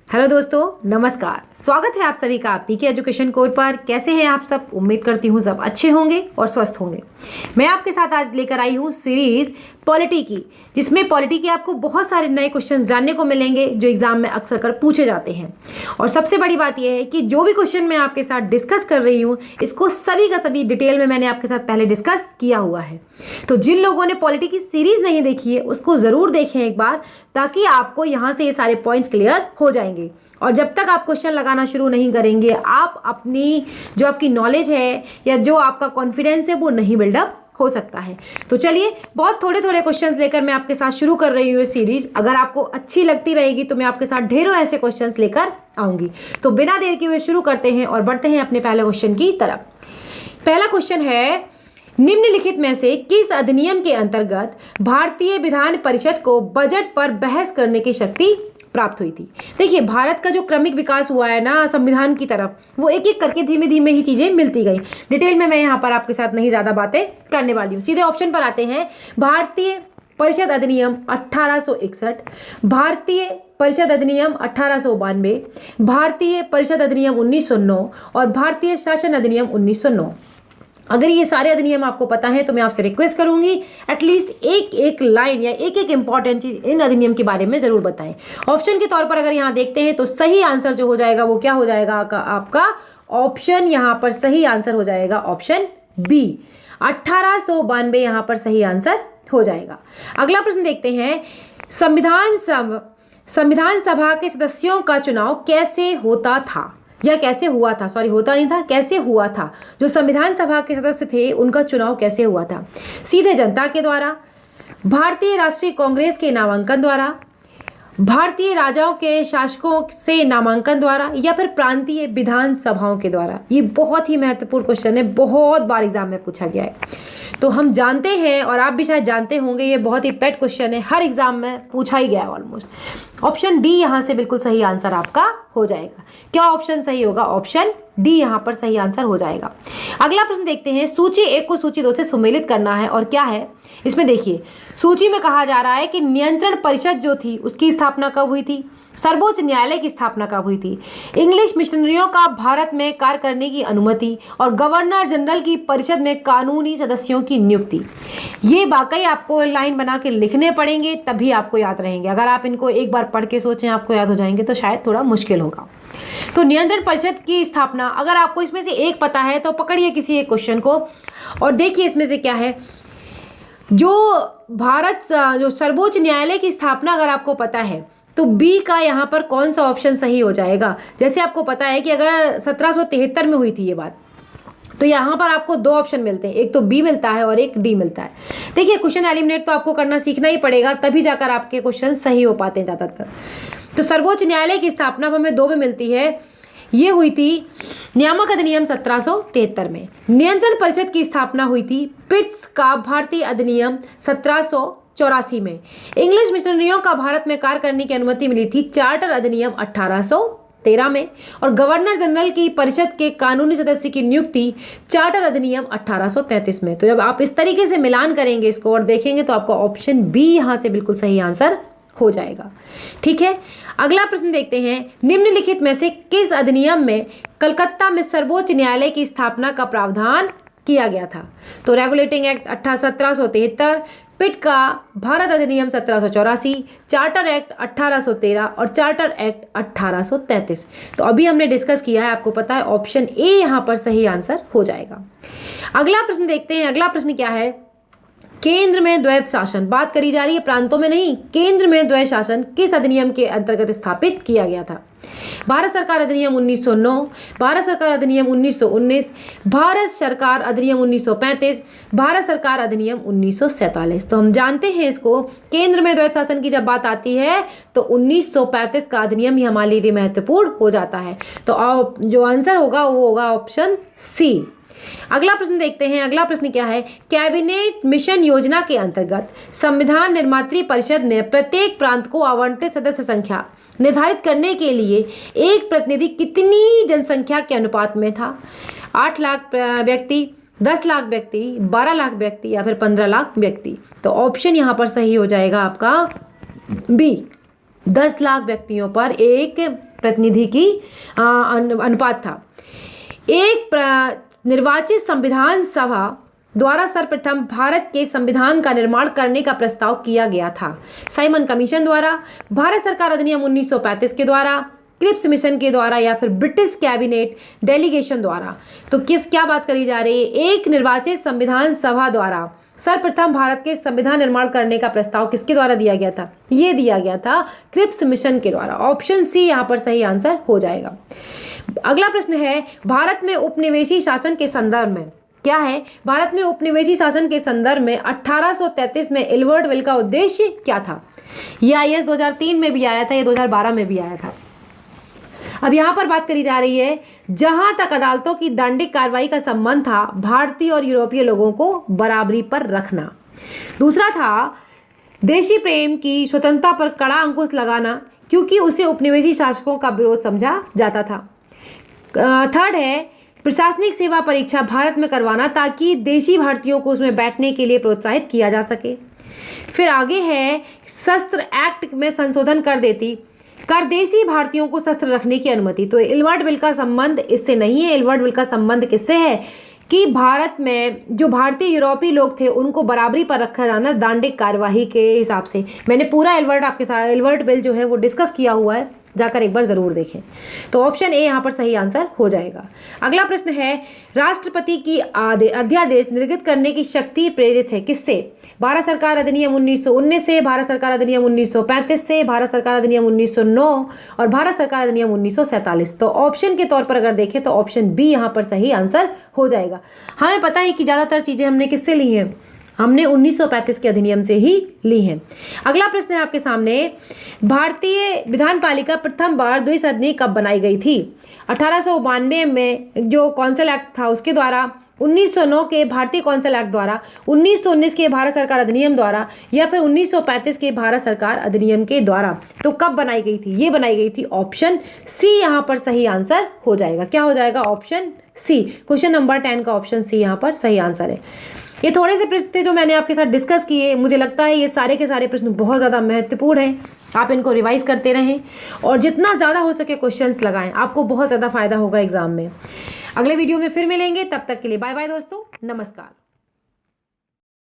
Hello दोस्तों, नमस्कार। स्वागत है आप सभी का पीके एजुकेशन कोर पर। कैसे हैं आप सब? उम्मीद करती हूँ सब अच्छे होंगे और स्वस्थ होंगे। मैं आपके साथ आज लेकर आई हूँ सीरीज पॉलिटी की, जिसमें पॉलिटी के आपको बहुत सारे नए क्वेश्चन जानने को मिलेंगे जो एग्जाम में अक्सर कर पूछे जाते हैं। और सबसे बड़ी बात यह है कि जो भी क्वेश्चन मैं आपके साथ डिस्कस कर रही हूँ, इसको सभी का सभी डिटेल में मैंने आपके साथ पहले डिस्कस किया हुआ है। तो जिन लोगों ने पॉलिटी की सीरीज नहीं देखी है, उसको ज़रूर देखें एक बार, ताकि आपको यहाँ से ये सारे पॉइंट्स क्लियर हो जाएंगे। और जब तक आप क्वेश्चन लगाना शुरू नहीं करेंगे, आप अपनी जो आपकी नॉलेज है या जो आपका कॉन्फिडेंस है वो नहीं बिल्डअप हो सकता है। तो चलिए, बहुत थोड़े थोड़े क्वेश्चंस लेकर मैं आपके साथ शुरू कर रही हूँ ये सीरीज। अगर आपको अच्छी लगती रहेगी तो मैं आपके साथ ढेरों ऐसे क्वेश्चंस लेकर आऊँगी। तो बिना देर किए हुए शुरू करते हैं और बढ़ते हैं अपने पहले क्वेश्चन की तरफ। पहला क्वेश्चन है, निम्नलिखित में से किस अधिनियम के अंतर्गत भारतीय विधान परिषद को बजट पर बहस करने की शक्ति प्राप्त हुई थी? देखिए, भारत का जो क्रमिक विकास हुआ है ना संविधान की तरफ, वो एक एक करके धीमे धीमे ही चीजें मिलती गई। डिटेल में मैं यहाँ पर आपके साथ नहीं ज्यादा बातें करने वाली हूँ। सीधे ऑप्शन पर आते हैं। भारतीय परिषद अधिनियम 1861, भारतीय परिषद अधिनियम 1892, भारतीय परिषद अधिनियम 1909 और भारतीय शासन अधिनियम 1909। अगर ये सारे अधिनियम आपको पता है तो मैं आपसे रिक्वेस्ट करूंगी एटलीस्ट एक एक लाइन या एक एक इंपॉर्टेंट चीज इन अधिनियम के बारे में जरूर बताएं। ऑप्शन के तौर पर अगर यहाँ देखते हैं तो सही आंसर जो हो जाएगा वो क्या हो जाएगा आपका ऑप्शन, यहाँ पर सही आंसर हो जाएगा ऑप्शन बी, 1892 यहाँ पर सही आंसर हो जाएगा। अगला प्रश्न देखते हैं, संविधान सभा के सदस्यों का चुनाव कैसे होता था या कैसे हुआ था? सॉरी, होता नहीं था, कैसे हुआ था। जो संविधान सभा के सदस्य थे उनका चुनाव कैसे हुआ था? सीधे जनता के द्वारा, भारतीय राष्ट्रीय कांग्रेस के नामांकन द्वारा, भारतीय राजाओं के शासकों से नामांकन द्वारा, या फिर प्रांतीय विधान सभाओं के द्वारा? ये बहुत ही महत्वपूर्ण क्वेश्चन है, बहुत बार एग्जाम में पूछा गया है। तो हम जानते हैं और आप भी शायद जानते होंगे, ये बहुत ही पेट क्वेश्चन है, हर एग्जाम में पूछा ही गया है ऑलमोस्ट। ऑप्शन डी यहाँ से बिल्कुल सही आंसर आपका हो जाएगा। क्या ऑप्शन सही होगा? ऑप्शन डी यहाँ पर सही आंसर हो जाएगा। अगला प्रश्न देखते हैं, सूची 1 को सूची 2 से सम्मिलित करना है। और क्या है इसमें? देखिए, सूची में कहा जा रहा है कि नियंत्रण परिषद जो थी उसकी स्थापना कब हुई थी, सर्वोच्च न्यायालय की स्थापना कब हुई थी, इंग्लिश मिशनरियों का भारत में कार्य करने की अनुमति और गवर्नर जनरल की परिषद में कानूनी सदस्यों की नियुक्ति। ये वाकई आपको लाइन बना के लिखने पड़ेंगे, तभी आपको याद रहेंगे। अगर आप इनको एक बार पढ़ के सोचें आपको याद हो जाएंगे तो शायद थोड़ा मुश्किल होगा। तो नियंत्रण परिषद की स्थापना, अगर आपको इसमें से एक पता है तो पकड़िए किसी एक क्वेश्चन को और देखिए इसमें से क्या है। जो सर्वोच्च न्यायालय की स्थापना अगर आपको पता है तो बी का यहाँ पर कौन सा ऑप्शन सही हो जाएगा? जैसे आपको पता है कि अगर 1773 में हुई थी ये बात, तो यहाँ पर आपको 2 ऑप्शन मिलते हैं, एक तो बी मिलता है और एक डी मिलता है। देखिए, क्वेश्चन एलिमिनेट तो आपको करना सीखना ही पड़ेगा, तभी जाकर आपके क्वेश्चन सही हो पाते हैं ज़्यादातर। तो सर्वोच्च न्यायालय की स्थापना हमें 2 में मिलती है। ये हुई थी नियामक अधिनियम 1773 में। नियंत्रण परिषद की स्थापना हुई थी पिट्स का भारतीय अधिनियम 1784 में। इंग्लिश मिशनरियों का भारत में कार्य करने की अनुमति मिली थी चार्टर अधिनियम 1813 में। और गवर्नर जनरल की परिषद के कानूनी सदस्य की नियुक्ति चार्टर अधिनियम 1833 में। तो जब आप इस तरीके से मिलान करेंगे इसको और देखेंगे तो आपका ऑप्शन बी यहाँ से बिल्कुल सही आंसर हो जाएगा। ठीक है, अगला प्रश्न देखते हैं, निम्नलिखित में से किस अधिनियम में कलकत्ता में सर्वोच्च न्यायालय की स्थापना का प्रावधान किया गया था? तो रेगुलेटिंग एक्ट 1773, पिट का भारत अधिनियम 1784, चार्टर एक्ट 1813 और चार्टर एक्ट 1833। तो अभी हमने डिस्कस किया है, आपको पता है ऑप्शन ए यहाँ पर सही आंसर हो जाएगा। अगला प्रश्न देखते हैं। अगला प्रश्न क्या है, केंद्र में द्वैध शासन, बात करी जा रही है प्रांतों में नहीं, केंद्र में द्वैध शासन किस अधिनियम के अंतर्गत स्थापित किया गया था? भारत सरकार अधिनियम 1909, भारत सरकार अधिनियम 1919, भारत सरकार अधिनियम 1935, भारत सरकार अधिनियम 1947। तो हम जानते हैं इसको, केंद्र में द्वैध शासन की जब बात आती है तो 1935 का अधिनियम ही हमारे लिए महत्वपूर्ण हो जाता है। तो जो आंसर होगा वो होगा ऑप्शन सी। अगला प्रश्न देखते हैं। अगला प्रश्न क्या है, कैबिनेट मिशन योजना के अंतर्गत संविधान निर्मात्री परिषद में प्रत्येक प्रांत को आवंटित सदस्य संख्या निर्धारित करने के लिए एक प्रतिनिधि कितनी जनसंख्या के अनुपात में था? 8 लाख व्यक्ति, 10 लाख व्यक्ति, 12 लाख व्यक्ति या फिर 15 लाख व्यक्ति? तो ऑप्शन यहाँ पर सही हो जाएगा आपका बी, 10 लाख व्यक्तियों पर एक प्रतिनिधि की अनुपात था। एक निर्वाचित संविधान सभा द्वारा सर्वप्रथम भारत के संविधान का निर्माण करने का प्रस्ताव किया गया था। साइमन कमीशन द्वारा, भारत सरकार अधिनियम 1935 के द्वारा, क्रिप्स मिशन के द्वारा या फिर ब्रिटिश कैबिनेट डेलीगेशन द्वारा। तो क्या बात करी जा रही है? एक निर्वाचित संविधान सभा द्वारा सर्वप्रथम भारत के संविधान निर्माण करने का प्रस्ताव किसके द्वारा दिया गया था? ये दिया गया था क्रिप्स मिशन के द्वारा। ऑप्शन सी यहाँ पर सही आंसर हो जाएगा। अगला प्रश्न है, भारत में उपनिवेशी शासन के संदर्भ में क्या है? भारत में उपनिवेशी शासन के संदर्भ में 1833 में एल्बर्ट विल का उद्देश्य क्या था? ये IAS 2003 में भी आया था, ये 2012 में भी आया था। अब यहाँ पर बात करी जा रही है, जहां तक अदालतों की दंडिक कार्रवाई का संबंध था, भारतीय और यूरोपीय लोगों को बराबरी पर रखना। दूसरा था देशी प्रेम की स्वतंत्रता पर कड़ा अंकुश लगाना, क्योंकि उसे उपनिवेशी शासकों का विरोध समझा जाता था। थर्ड है प्रशासनिक सेवा परीक्षा भारत में करवाना, ताकि देशी भारतीयों को उसमें बैठने के लिए प्रोत्साहित किया जा सके। फिर आगे है शस्त्र एक्ट में संशोधन कर देशी भारतीयों को शस्त्र रखने की अनुमति। तो एल्बर्ट विल का संबंध इससे नहीं है। एल्बर्ट विल का संबंध किससे है कि भारत में जो भारतीय यूरोपीय लोग थे उनको बराबरी पर रखा जाना दांडिक कार्यवाही के हिसाब से। मैंने पूरा एल्बर्ट विल जो है वो डिस्कस किया हुआ है, जाकर एक बार जरूर देखें। तो ऑप्शन ए यहाँ पर सही आंसर हो जाएगा। अगला प्रश्न है, राष्ट्रपति की अध्यादेश निर्गत करने की शक्ति प्रेरित है किससे? भारत सरकार अधिनियम 1919 से, भारत सरकार अधिनियम 1935 से, भारत सरकार अधिनियम 1909 और भारत सरकार अधिनियम 1947। तो ऑप्शन के तौर पर अगर देखें तो ऑप्शन बी यहाँ पर सही आंसर हो जाएगा। हमें पता है कि ज़्यादातर चीज़ें हमने किससे ली हैं? हमने 1935 के अधिनियम से ही ली हैं। अगला प्रश्न है आपके सामने, भारतीय विधान पालिका प्रथम बार द्विसदनीय कब बनाई गई थी? 1892 में जो कौंसिल एक्ट था उसके द्वारा, 1909 के भारतीय कौंसिल एक्ट द्वारा, 1919 के भारत सरकार अधिनियम द्वारा या फिर 1935 के भारत सरकार अधिनियम के द्वारा। तो कब बनाई गई थी? ये बनाई गई थी ऑप्शन सी यहाँ पर सही आंसर हो जाएगा। क्या हो जाएगा? Option C. क्वेश्चन नंबर 10 का ऑप्शन सी यहाँ पर सही आंसर है। ये थोड़े से प्रश्न थे जो मैंने आपके साथ डिस्कस किए। मुझे लगता है ये सारे के सारे प्रश्न बहुत ज़्यादा महत्वपूर्ण हैं। आप इनको रिवाइज करते रहें और जितना ज़्यादा हो सके क्वेश्चंस लगाएं, आपको बहुत ज़्यादा फायदा होगा एग्जाम में। अगले वीडियो में फिर मिलेंगे, तब तक के लिए बाय बाय दोस्तों, नमस्कार।